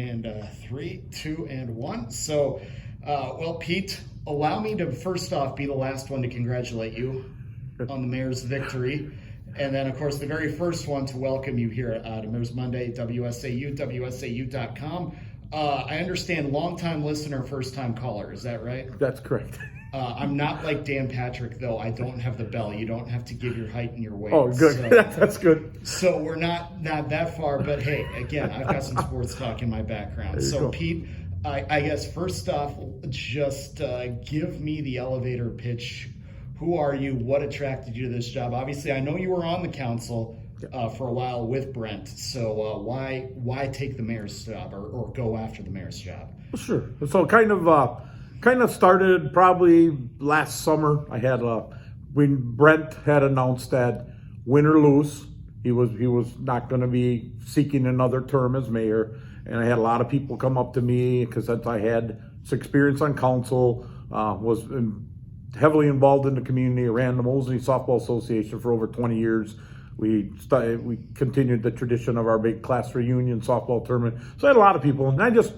And 3, 2, and 1. So, well, Pete, allow me to first off be the last one to congratulate you on the mayor's victory. And then, of course, the very first one to welcome you here to Mayor's Monday, WSAU, WSAU.com. I understand longtime listener, first time caller. Is that right? That's correct. I'm not like Dan Patrick, though. I don't have the bell. You don't have to give your height and your weight. Oh, good. So, That's good. So we're not that far, but hey, again, I've got some sports talk in my background. So go. Pete, I guess first off, just give me the elevator pitch. Who are you? What attracted you to this job? Obviously, I know you were on the council for a while with Brent. So why take the mayor's job or go after the mayor's job? Sure. So kind of started probably last summer. I had when Brent had announced that win or lose, he was not going to be seeking another term as mayor, and I had a lot of people come up to me because I had experience on council, was heavily involved in the community. I ran the Mosinee Softball Association for over 20 years. We continued the tradition of our big class reunion softball tournament. So I had a lot of people, and I just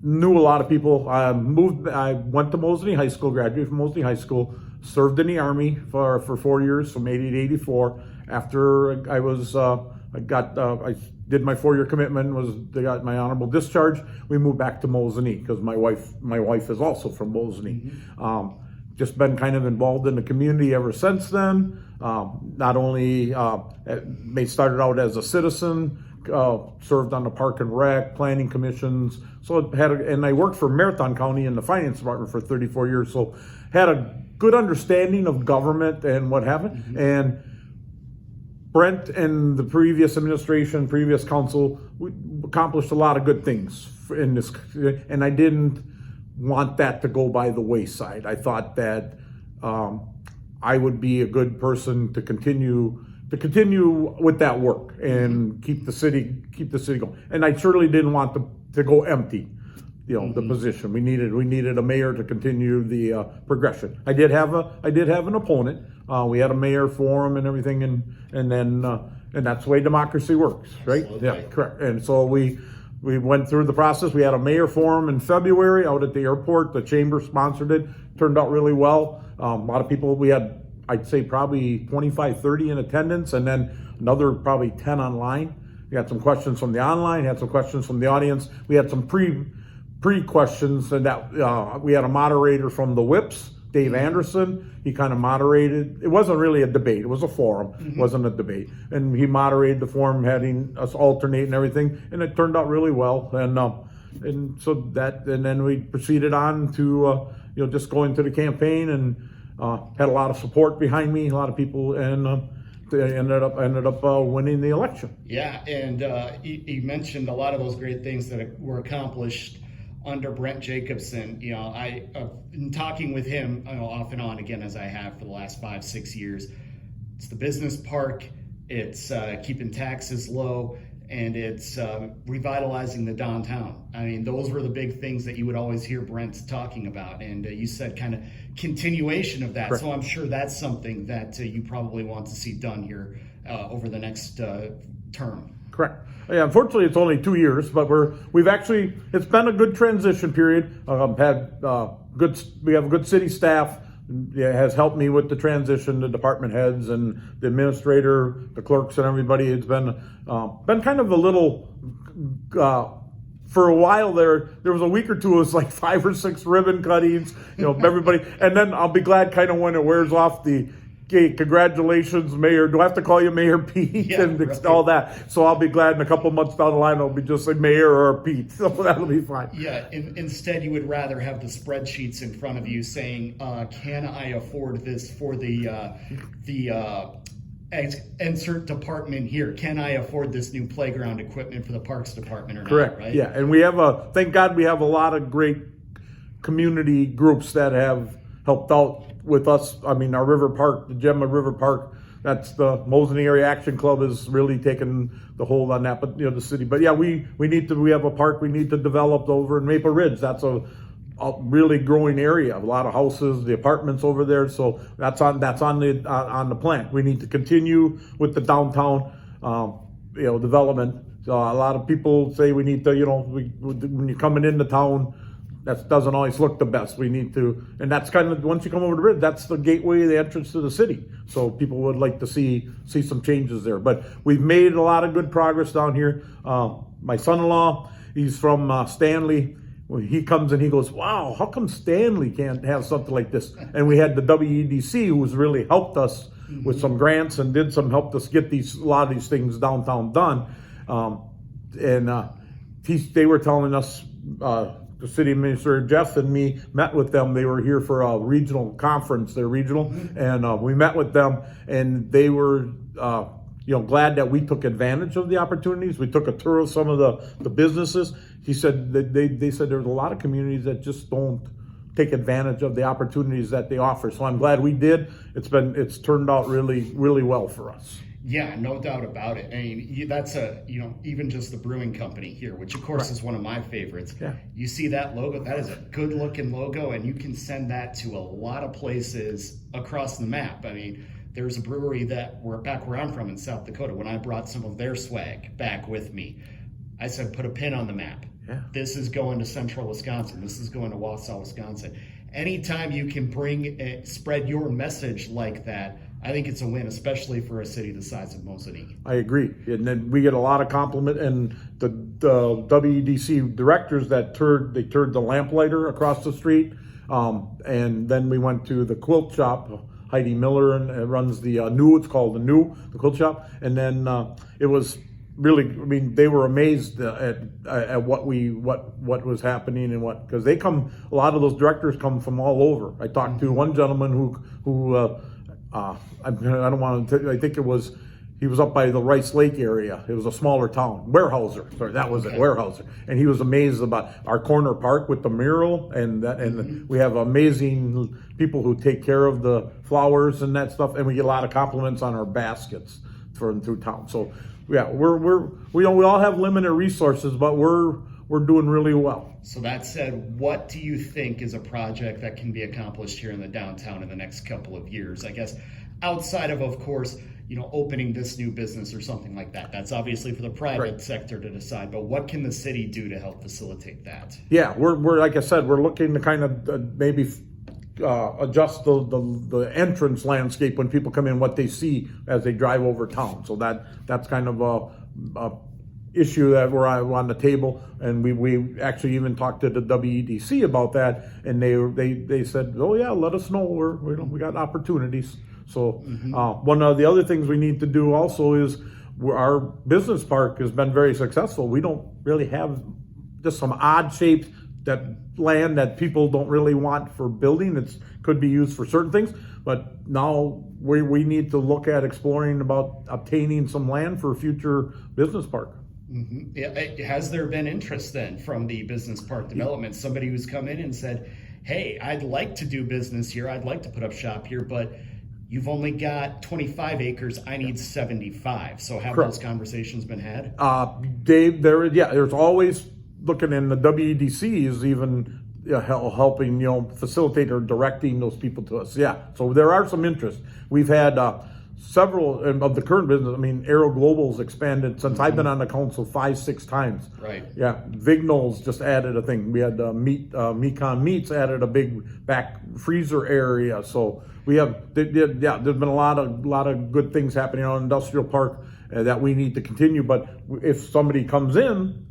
knew a lot of people. I went to Mosinee High School, graduated from Mosinee High School, served in the Army for 4 years, from 80 to 84. After I did my 4-year commitment, they got my honorable discharge. We moved back to Mosinee because my wife is also from Mosinee. Mm-hmm. Just been kind of involved in the community ever since then. Not only started out as a citizen, served on the Park and Rec, planning commissions. So and I worked for Marathon County in the finance department for 34 years. So had a good understanding of government and what happened. Mm-hmm. And Brent and the previous administration, previous council, we accomplished a lot of good things in this, and I didn't want that to go by the wayside. I thought that I would be a good person to continue with that work and keep the city going. And I certainly didn't want to go empty, the position. We needed a mayor to continue the progression. I did have an opponent. We had a mayor forum and everything, and that's the way democracy works, right? Absolutely. Yeah, correct. And so we went through the process. We had a mayor forum in February out at the airport. The chamber sponsored it. Turned out really well. A lot of people. We had, I'd say, probably 25, 30 in attendance, and then another probably 10 online. We had some questions from the online, had some questions from the audience. We had some pre-questions, and that we had a moderator from the Whips, Dave Anderson. He kind of moderated. It wasn't really a debate. It was a forum. Mm-hmm. It wasn't a debate. And he moderated the forum, having us alternate and everything, and it turned out really well. And so and then we proceeded on to just go into the campaign, and had a lot of support behind me, a lot of people, and they ended up winning the election. Yeah, and you mentioned a lot of those great things that were accomplished under Brent Jacobson. I've been talking with him off and on again, as I have for the last 5-6 years. It's the business park, it's keeping taxes low, and it's revitalizing the downtown. I mean, those were the big things that you would always hear Brent talking about, and you said kind of continuation of that. Correct. So I'm sure that's something that you probably want to see done here over the next term. Correct. Yeah, unfortunately, it's only 2 years, but it's been a good transition period. We have a good city staff. It has helped me with the transition, the department heads and the administrator, the clerks, and everybody. It's been kind of a little. For a while there was a week or two. It was like 5 or 6 ribbon cuttings. Everybody, and then I'll be glad kind of when it wears off the. Okay, congratulations, Mayor. Do I have to call you Mayor Pete? Yeah, and right. All that? So I'll be glad in a couple months down the line it'll be just like Mayor or Pete. So that'll be fine. Yeah. Instead, you would rather have the spreadsheets in front of you saying, "Can I afford this for the insert department here? Can I afford this new playground equipment for the Parks Department or Correct. not?" Right. Yeah, and we have thank God we have a lot of great community groups that have helped out with us. I mean, our River Park, the Gemma River Park, that's the Mosinee Area Action Club has really taken the hold on that, but the city. But yeah, we have a park we need to develop over in Maple Ridge. That's a really growing area, a lot of houses, the apartments over there. So that's on the plan. We need to continue with the downtown development So a lot of people say we need to, when you're coming into town, that doesn't always look the best. We need to, and that's kind of, once you come over the bridge, that's the gateway, the entrance to the city. So people would like to see some changes there. But we've made a lot of good progress down here. My son-in-law, he's from Stanley. When he comes and he goes, wow, how come Stanley can't have something like this? And we had the WEDC, who's really helped us with some grants and helped us get a lot of these things downtown done. They were telling us, the city administrator Jeff and me met with them. They were here for a regional conference. They're regional, and we met with them, and they were glad that we took advantage of the opportunities. We took a tour of some of the businesses. He said that they said there's a lot of communities that just don't take advantage of the opportunities that they offer. So I'm glad we did. It's turned out really, really well for us. Yeah, no doubt about it. I mean, that's even just the brewing company here, which of course is one of my favorites. Yeah. You see that logo, that is a good looking logo, and you can send that to a lot of places across the map. I mean, there's a brewery back where I'm from in South Dakota. When I brought some of their swag back with me, I said, put a pin on the map. Yeah. This is going to central Wisconsin. This is going to Wausau, Wisconsin. Anytime you can spread your message like that, I think it's a win, especially for a city the size of Mosinee. I agree, and then we get a lot of compliment. And the WEDC directors that toured the lamplighter across the street, and then we went to the quilt shop. Heidi Miller and runs the it's called the quilt shop, and then it was really, I mean, they were amazed at what was happening and because a lot of those directors come from all over. I talked to one gentleman who I don't want to. I think he was up by the Rice Lake area. It was a smaller town, Weyerhaeuser. Sorry, that was it, Weyerhaeuser. And he was amazed about our corner park with the mural, and we have amazing people who take care of the flowers and that stuff. And we get a lot of compliments on our baskets through town. So yeah, we all have limited resources, but we're doing really well. So that said, what do you think is a project that can be accomplished here in the downtown in the next couple of years? I guess outside of course, opening this new business or something like that. That's obviously for the private sector to decide. But what can the city do to help facilitate that? Yeah, we're like I said, we're looking to kind of maybe adjust the entrance landscape when people come in, what they see as they drive over town. So that's kind of a issue that we're on the table, and we actually even talked to the WEDC about that, and they said, oh yeah, let us know, we got opportunities. So one of the other things we need to do also is our business park has been very successful. We don't really have just some odd shaped that land that people don't really want for building. It could be used for certain things, but now we need to look at exploring about obtaining some land for a future business park. Mm-hmm. Has there been interest then from the business park development? Somebody who's come in and said, hey, I'd like to do business here. I'd like to put up shop here, but you've only got 25 acres. I need 75. So have those conversations been had? Dave, there's always looking, in the WEDC is even helping, facilitate or directing those people to us. Yeah. So there are some interest. We've had several of the current business. I mean, Aero Global's expanded since I've been on the council 5-6 times. Right. Yeah. Vignol's just added a thing. We had Mecon Meats added a big back freezer area. So we have, there's been a lot of good things happening on Industrial Park that we need to continue. But if somebody comes in,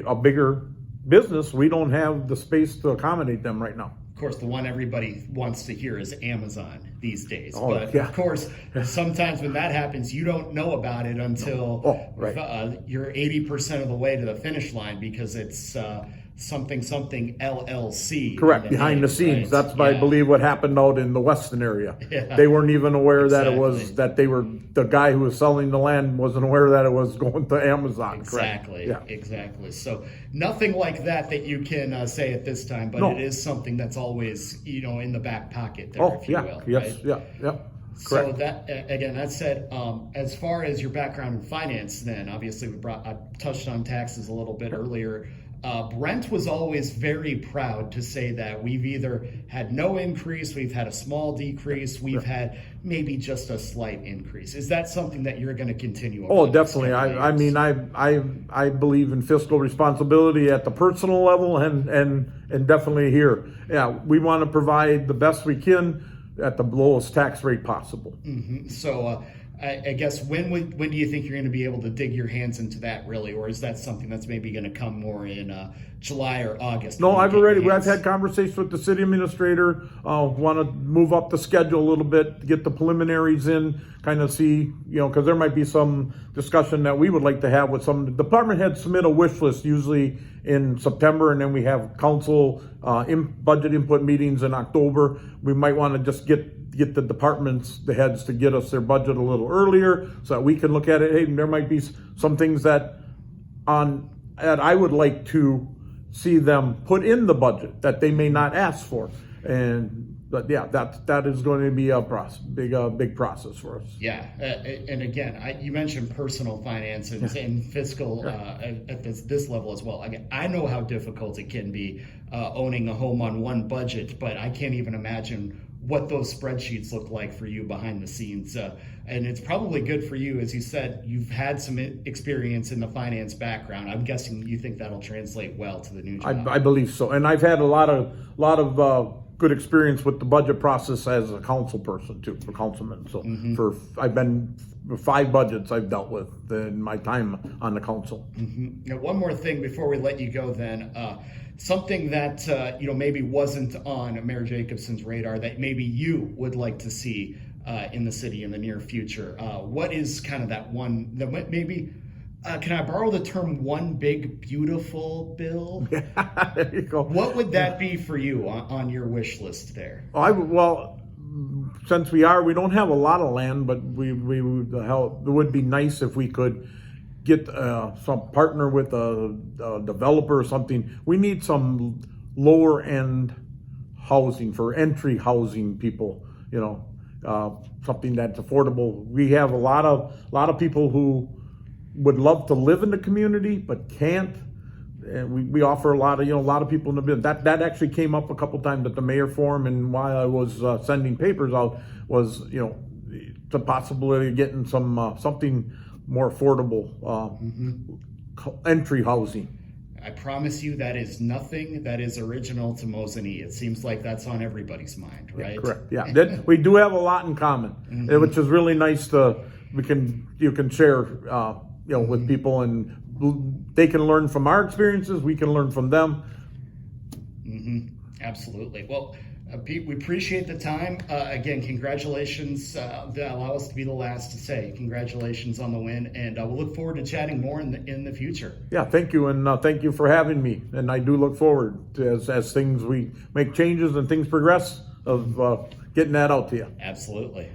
a bigger business, we don't have the space to accommodate them right now. Of course, the one everybody wants to hear is Amazon these days. Oh, but yeah. Of course, sometimes when that happens, you don't know about it until you're 80% of the way to the finish line, because it's something LLC. Correct, behind the scenes. Right? That's, I believe, what happened out in the Weston area. Yeah. They weren't even aware that it was, the guy who was selling the land wasn't aware that it was going to Amazon. Exactly, correct? Yeah. Exactly. So nothing like that you can say at this time, but it is something that's always, in the back pocket there, if you will. Yes, right? yeah. Correct. So that said, as far as your background in finance, then obviously I touched on taxes a little bit earlier. Brent was always very proud to say that we've either had no increase, we've had a small decrease, we've had maybe just a slight increase. Is that something that you're going to continue? Oh, definitely. I mean, I believe in fiscal responsibility at the personal level and definitely here. Yeah, we want to provide the best we can at the lowest tax rate possible. Mm-hmm. So I guess when do you think you're going to be able to dig your hands into that really, or is that something that's maybe going to come more in July or August? No, I've had conversations with the city administrator. Want to move up the schedule a little bit to get the preliminaries in, kind of see, because there might be some discussion that we would like to have with some. The department heads submit a wish list usually in September, and then we have council budget input meetings in October. We might want to just get the departments, the heads, to get us their budget a little earlier so that we can look at it. Hey, there might be some things that I would like to see them put in the budget that they may not ask for. But yeah, that is going to be a big process for us. Yeah, and again, you mentioned personal finances and fiscal at this level as well. I know how difficult it can be owning a home on one budget, but I can't even imagine what those spreadsheets look like for you behind the scenes. And it's probably good for you, as you said, you've had some experience in the finance background. I'm guessing you think that'll translate well to the new job. I believe so, and I've had a lot of good experience with the budget process as a council person too, for councilman. So I've been 5 budgets I've dealt with in my time on the council. Mm-hmm. Now, one more thing before we let you go, then. Something that maybe wasn't on Mayor Jacobson's radar that maybe you would like to see in the city in the near future. What is kind of that one that maybe? Can I borrow the term "one big beautiful bill"? There you go. What would that be for you on your wish list there? Since we don't have a lot of land, but it would be nice if we could get some partner with a developer or something. We need some lower end housing for entry housing people, something that's affordable. We have a lot of people who would love to live in the community but can't. And we offer a lot of people in the business. That actually came up a couple times at the mayor forum, and while I was sending papers out was the possibility of getting some something more affordable entry housing. I promise you that is nothing that is original to Mosinee. It seems like that's on everybody's mind, right? Yeah, correct. Yeah, we do have a lot in common, which is really nice you can share with people, and they can learn from our experiences. We can learn from them. Absolutely. Well, Pete, we appreciate the time. Again, congratulations. That allow us to be the last to say congratulations on the win, and we'll look forward to chatting more in the future. Yeah, thank you, and thank you for having me. And I do look forward to, as we make changes and things progress, of getting that out to you. Absolutely.